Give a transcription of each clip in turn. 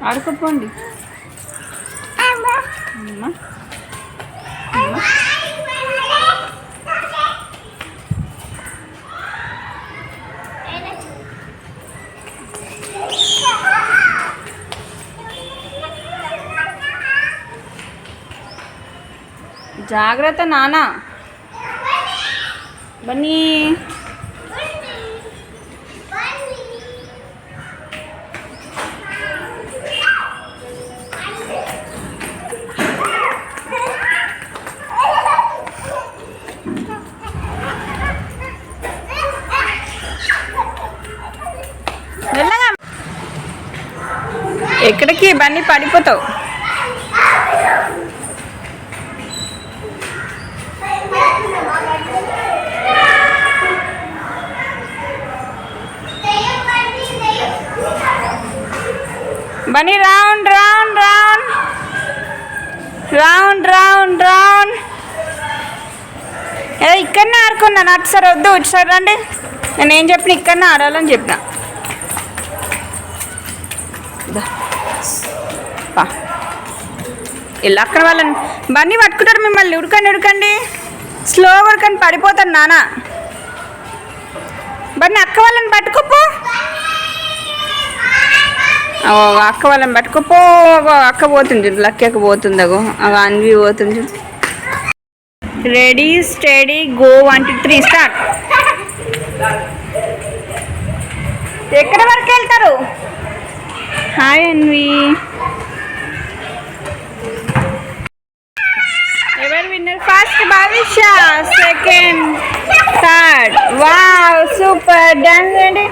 ఆడుకోపోండి. జాగ్రత్త నాన్న. బన్నీ వెళ్ళగా. ఎక్కడికి బన్నీ పడిపోతావు. Bunny round round round round round round. ఏదో ఇక్కడనే ఆడుకున్నాను. అటు సార్ వద్దు, ఇటు సార్ రండి. నేనేం చెప్పిన ఇక్కడనే ఆడాలని చెప్పిన. ఇలా అక్కడ వాళ్ళని బన్నీ పట్టుకుంటారు మిమ్మల్ని. ఉడకండి ఉడకండి, స్లోగా ఉడకండి, పడిపోతారు నాన్న. బన్నీ అక్క వాళ్ళని పట్టుకోపో. అక్క వాళ్ళని పట్టుకోపో. అక్క పోతుంది, లక్కకి పోతుంది. అగో అన్వి పోతుంది. Ready steady go 1 2 3 start. ఎక్కడి వరకు వెళ్తారు? హాయ్ అన్వి. ఎవరు winner? First Bhavishya, second, third. Wow super. Dance అండి.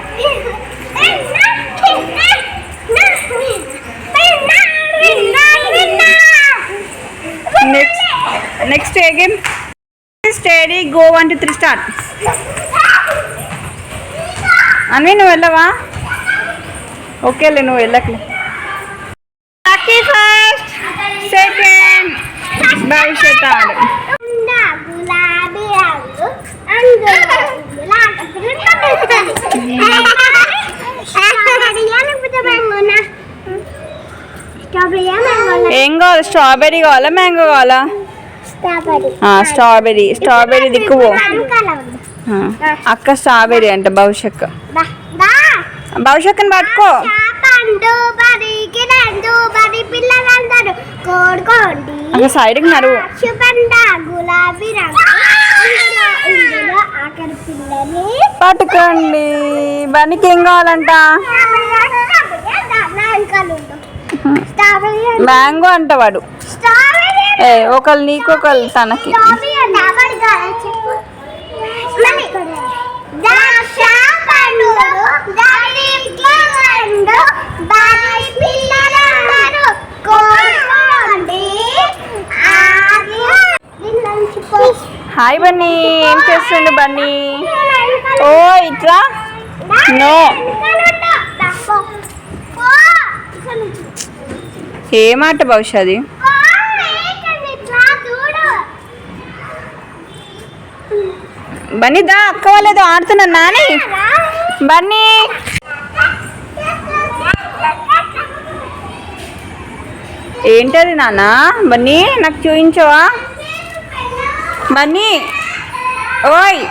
Next again steady go 1 2 3 start. Anvi నువ్వు వెళ్ళవా? ఓకేలే, నువ్వు వెళ్ళట్లే. Lucky first, second, Bhavishyat third. ఏం కావాలి? స్ట్రాబెర్రీ కావాలా, మ్యాంగో కావాలా? స్ట్రాబెర్రీ. స్ట్రాబెర్రీ దిక్కువో. అక్క స్ట్రాబెర్రీ అంట. భవిష్యత్ భవిష్యత్తుని పట్టుకో. అక్కడ సైడ్కి నరువు. పట్టుకోండి. బన్నీకి ఏం కావాలంట? మ్యాంగో అంట వాడు. ఒకళ్ళు నీకు ఒకళ్ళు తనకి. హాయ్ బన్నీ. ఏం చేస్తుండు బన్నీ? ఓ ఇట్లా నో. ఏమాట భవిష్యది? బన్నీ దా, అక్క వాళ్ళేదో ఆడుతున్నా నాని. బన్నీ ఏంటది నాన్న? బన్నీ నాకు చూపించవా? బన్నీ ఓయ్